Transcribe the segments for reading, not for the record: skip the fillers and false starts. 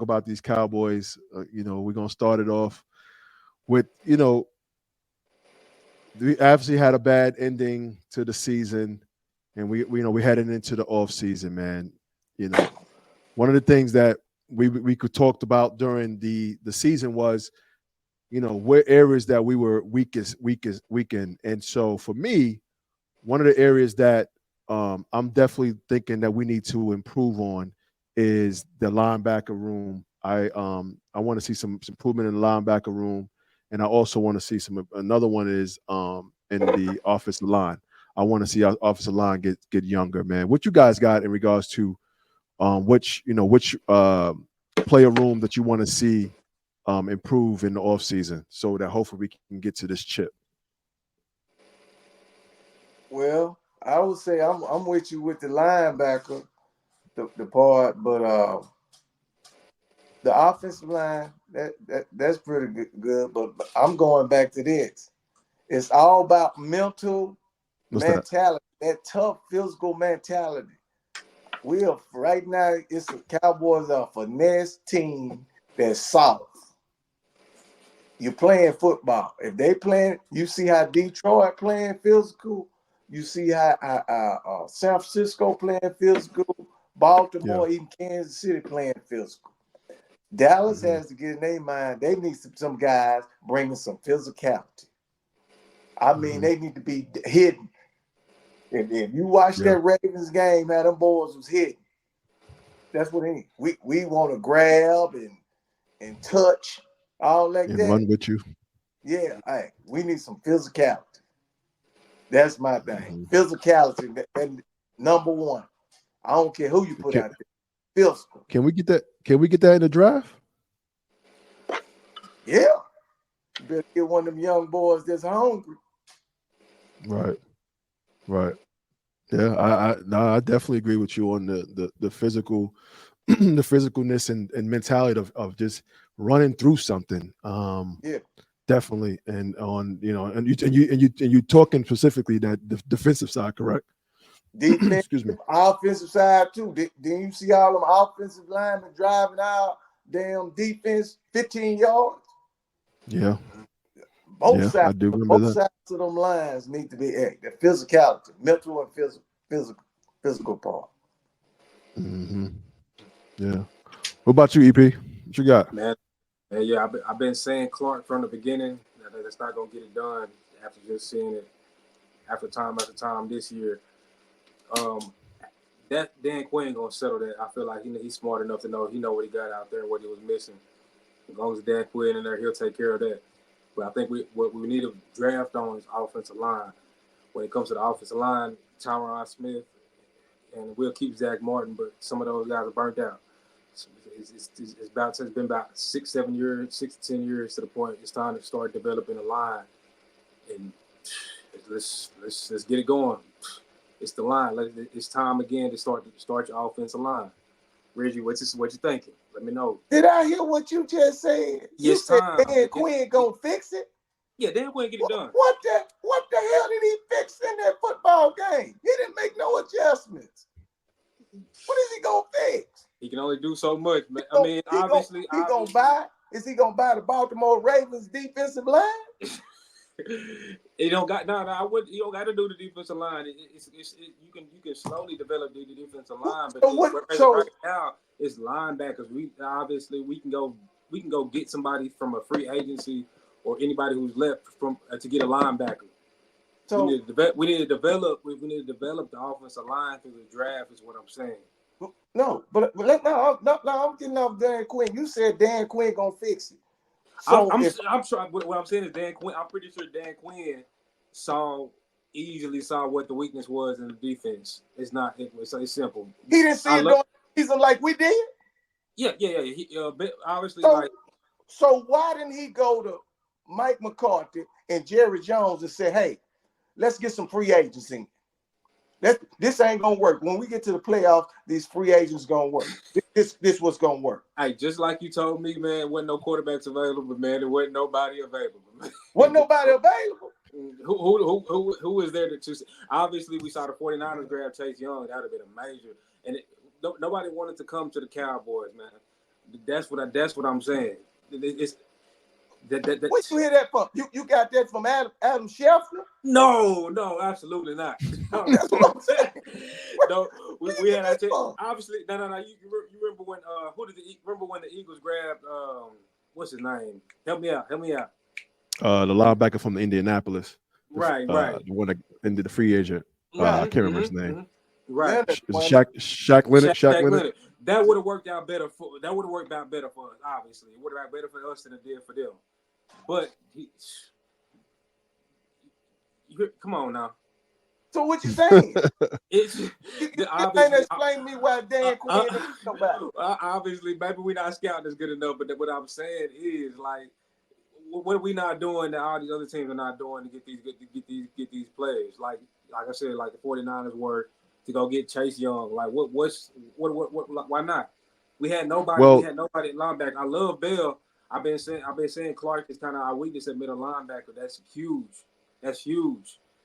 about these Cowboys. We're gonna start it off with we obviously had a bad ending to the season, and we heading into the off season, man. One of the things that we could talked about during the season was where areas that we were weak in, and so for me, one of the areas that I'm definitely thinking that we need to improve on is the linebacker room. I want to see some improvement in the linebacker room, and I also want to see another one is in the offensive line. I want to see our offensive line get younger, man. What you guys got in regards to which player room that you want to see improve in the offseason so that hopefully we can get to this chip? Well, I would say I'm with you with the linebacker, the part, but the offensive line that's pretty good. But I'm going back to this. It's all about mental What's that? mentality, that tough physical mentality. We are right now. It's the Cowboys are a finesse team that's soft. You're playing football. If they playing, you see how Detroit playing physical. You see how San Francisco playing physical. Baltimore, even Kansas City playing physical. Dallas has to get in their mind. They need some guys bringing some physicality. I mean, they need to be hidden. If you watch that Ravens game, how them boys was hidden. That's what it is. We want to grab and touch, all like And that. run with you. Yeah, hey, we need some physicality. That's my thing. Physicality, that number one. I don't care who you put out there. Physical. Can we get that? Can we get that in the draft? Yeah. You better get one of them young boys that's hungry. Right. Yeah, I definitely agree with you on the physical, the physicalness and mentality of just running through something. Yeah. Definitely, and on you talking specifically that the defensive side, correct? Defense, Excuse me. offensive side too. Then you see all them offensive linemen driving out damn defense 15 yards. Yeah. Both sides, I do remember both that. sides of them lines need to be the physicality, mental and physical part. Yeah. What about you, EP? What you got? Man, yeah, I've been saying Clark from the beginning that's not gonna get it done after just seeing it after time this year. That Dan Quinn gonna settle that. I feel like he's smart enough to know what he got out there and what he was missing. As long as Dan Quinn in there, he'll take care of that. But I think what we need to draft on is offensive line. When it comes to the offensive line, Tyron Smith, and we'll keep Zach Martin, but some of those guys are burnt out. It's been about 6 to 10 years to the point it's time to start developing a line, and let's get it going. It's the line. It's time again to start your offensive line. Reggie, what you thinking? Let me know. Did I hear what you just said? You said Dan Quinn gonna fix it? Yeah, Dan Quinn get it done. What the hell did he fix in that football game? He didn't make no adjustments. What is he gonna fix? He can only do so much. I mean, obviously, he gonna buy. Is he gonna buy the Baltimore Ravens defensive line? He don't got I wouldn't. You don't got to do the defensive line. You can slowly develop the defensive line, but right now it's linebackers. We can go get somebody from a free agency or anybody who's left from to get a linebacker. So we need to develop the offensive line through the draft. Is what I'm saying. No, but I'm getting off Dan Quinn. You said Dan Quinn gonna fix it. So I'm sure what I'm saying is Dan Quinn. I'm pretty sure Dan Quinn easily saw what the weakness was in the defense. It's simple. He didn't see it during the season like we did. Yeah. Obviously, so why didn't he go to Mike McCarthy and Jerry Jones and say, "Hey, let's get some free agents in. This ain't gonna work. When we get to the playoffs, these free agents gonna work. This what's gonna work." Hey, just like you told me, man, wasn't no quarterbacks available, man. There wasn't nobody available. Wasn't nobody available. Who was there to choose? Obviously, we saw the 49ers grab Chase Young. That would have been a major. And nobody wanted to come to the Cowboys, man. That's what I'm saying. It's that. Where you hear that from? You got that from Adam Schefter? No, absolutely not. No, That's what I'm saying. no, Where you we get had that from? obviously no. You remember when remember when the Eagles grabbed what's his name? Help me out. The linebacker from Indianapolis, Right. the one that ended the free agent. I can't remember his name. Right. Leonard, Is it Shaq Leonard? Shaq Leonard. That would have worked out better for. That would have worked out better for us. Obviously, it would have been better for us than it did for them. But come on now. So what you saying? It's You can't explain to me why Dan Quinn is nobody. Obviously, maybe we're not scouting as good enough. But what I'm saying is, like, what are we not doing that all these other teams are not doing to get these players? Like I said, like the 49ers were to go get Chase Young. Like what why not? We had nobody. Well, We had nobody at linebacker. I love Bell. I've been saying Clark is kind of our weakness at middle linebacker. That's huge.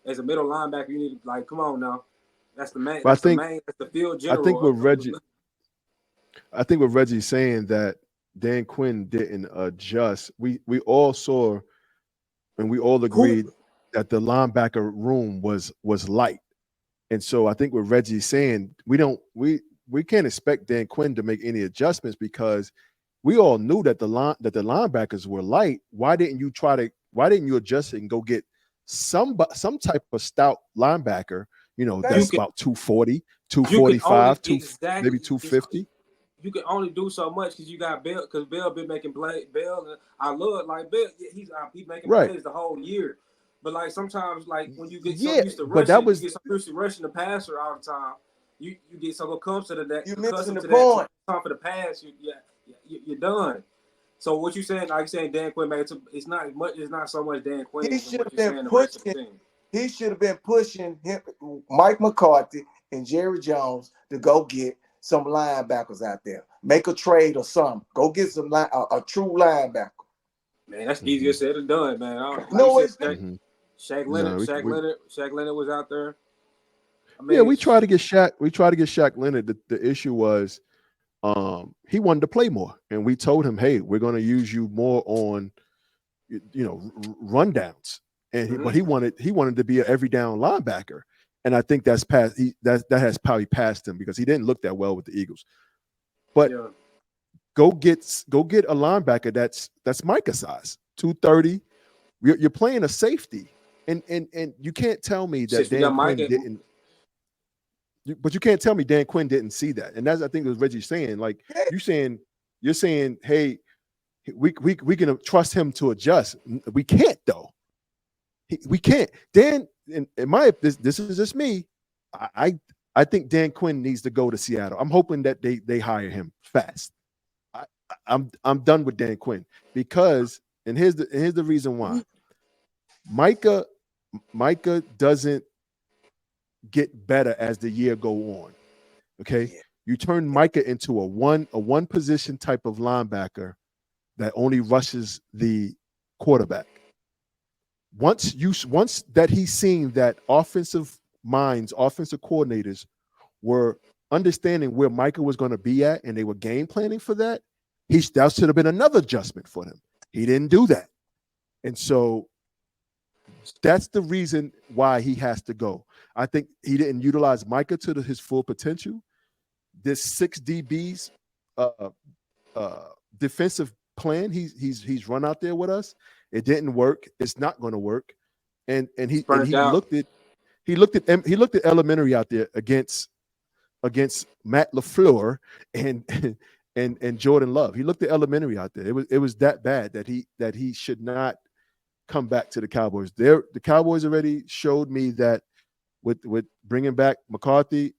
As a middle linebacker, you need to, like, come on now. That's the main. That's the field general. I think what Reggie's saying that Dan Quinn didn't adjust. We all saw and we all agreed that the linebacker room was light. And so I think what Reggie's saying, we can't expect Dan Quinn to make any adjustments because we all knew that the linebackers were light. Why didn't you adjust it and go get some type of stout linebacker, that's about 240, 245, maybe 250. You can only do so much because you got Bell. Because Bell been making plays. Bell, I love like Bell. He's making plays the whole year. But like sometimes, like when you get so used to rushing the passer all the time, you get so accustomed to that. You missing the point. Time for the pass, you're done. So what you saying? Like saying Dan Quinn, man, it's not much. It's not so much Dan Quinn. He should have been pushing. He should have been pushing him, Mike McCarthy and Jerry Jones to go get some linebackers out there. Make a trade or something. Go get some a true linebacker. Man, that's easier said than done, man. Shaq Leonard was out there. I mean, we tried to get Shaq. We tried to get Shaq Leonard. The issue was he wanted to play more, and we told him, "Hey, we're going to use you more on, rundowns." And but he wanted to be an every down linebacker, and I think that's past. That has probably passed him because he didn't look that well with the Eagles. But go get a linebacker that's Micah size, 230. You're playing a safety, and you can't tell me that Dan Quinn didn't. But you can't tell me Dan Quinn didn't see that, and that's I think it was Reggie saying. Like you're saying, hey, we can trust him to adjust. We can't though. We can't. Dan, in my this is just me. I think Dan Quinn needs to go to Seattle. I'm hoping that they hire him fast. I'm done with Dan Quinn because, and here's the reason why. Micah doesn't get better as the year go on. Okay, you turn Micah into a one position type of linebacker that only rushes the quarterback. Once that he's seen that offensive coordinators were understanding where Micah was going to be at, and they were game planning for that, that should have been another adjustment for him. He didn't do that, and so that's the reason why he has to go. I think he didn't utilize Micah to his full potential. This 6 DBs defensive plan he's run out there with us. It didn't work. It's not going to work. And he looked at elementary out there against Matt LaFleur and Jordan Love. He looked at elementary out there. It was that bad that he should not come back to the Cowboys. The Cowboys already showed me that with bringing back McCarthy,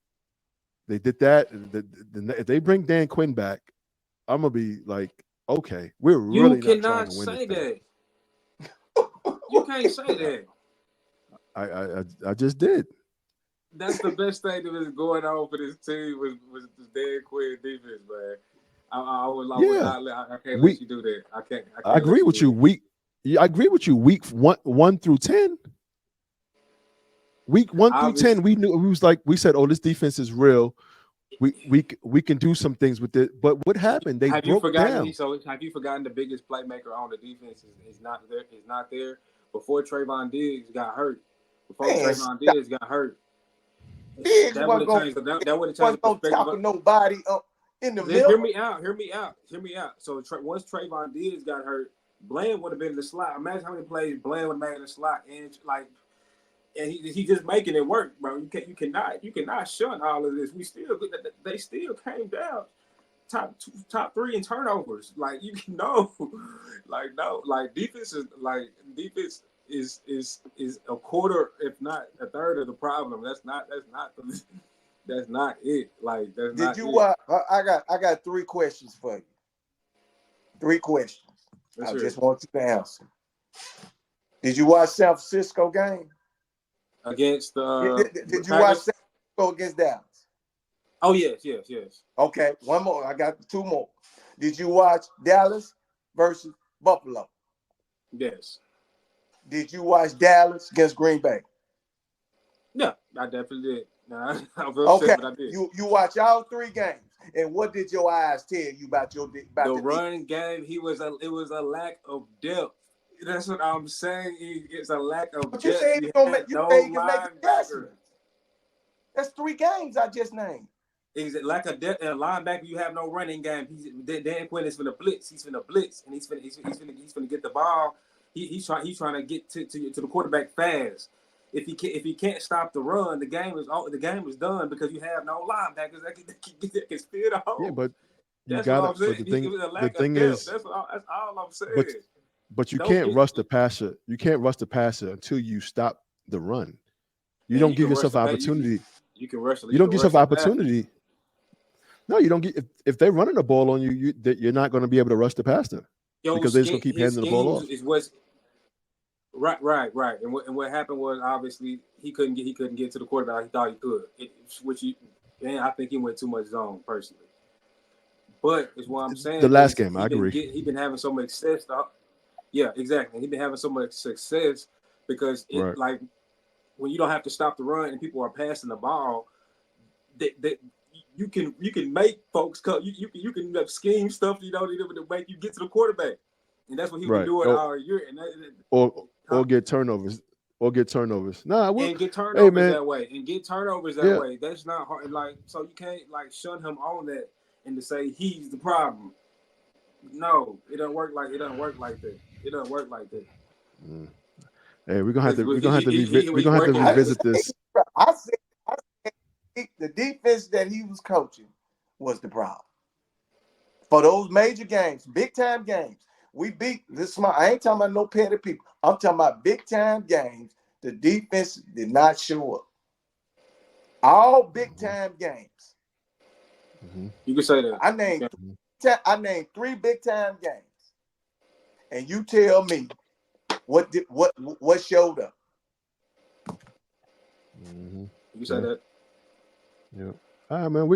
they did that. If they bring Dan Quinn back, I'm gonna be like, okay, we're really not trying to win this thing. You can't say that. I just did. That's the best thing that was going on for this team was the Dan Quinn defense, man. I can't let you do that. I can't. I agree with you. I agree with you. Week 1 through 10. Week 1 through 10, we knew we said, oh, this defense is real. we can do some things with it. But what happened? They Have you broke forgotten? down. So have you forgotten the biggest playmaker on the defense is not there? Is not there before Trayvon Diggs got hurt. Before Man, Trayvon Diggs got hurt, Diggs that would wasn't have gonna changed. That would have changed wasn't the gonna perspective. tackle nobody up in the Hear middle. me out. Hear me out. Hear me out. So once Trayvon Diggs got hurt, Bland would have been in the slot. Imagine how many plays Bland would have made in the slot, and he just making it work, bro. You cannot shun all of this. They still came down top three in turnovers. Like you can know, defense is a quarter, if not a third of the problem. That's not it. Like that's Did not you it. watch? I got 3 questions for you. 3 questions. I just want you to answer. Did you watch San Francisco game? Against Did you watch San Francisco against Dallas? Oh yes. Okay, one more. I got 2 more. Did you watch Dallas versus Buffalo? Yes. Did you watch Dallas against Green Bay? Yeah, I definitely did. Nah, I was Okay, upset, but I did. You watch all 3 games, and what did your eyes tell you about the running game? It was a lack of depth. That's what I'm saying. It's a lack of But depth. you say you can make adjustments. That's 3 games I just named. Is it lack of depth? And a linebacker, you have no running game. Dan Quinn is finna blitz. He's finna blitz, and he's finna get the ball. He's trying to get to the quarterback fast. If he can't stop the run, the game is done because you have no linebackers that can steer the hole. Yeah, but that's what I'm saying. The thing is, that's all I'm saying. But you can't rush the passer. You can't rush the passer until you stop the run. You don't give yourself opportunity. You can rush. You don't give yourself opportunity. No, you don't get. If they're running the ball on you, you're not going to be able to rush the passer because they're just going to keep handing the ball off. Right. And what happened was obviously he couldn't get to the quarterback like he thought he could. I think he went too much zone personally. But it's what I'm saying. The last game, I agree. He's been having so much success. Yeah, exactly. He's been having so much success because like when you don't have to stop the run and people are passing the ball, that you can make folks cut. You can scheme stuff to make you get to the quarterback, and that's what he was doing all year. And or get turnovers. And get turnovers that way. That's not hard. Like so, you can't shun him on that and to say he's the problem. No, it doesn't work like that. It doesn't work like that. Hey, we're gonna have to revisit this. I said the defense that he was coaching was the problem. For those major games, big time games, we beat this. I ain't talking about no petty people. I'm talking about big time games. The defense did not show up. All big time games. You can say that. I named 3 big time games, and you tell me what showed up. You say that. Yeah. All right, man.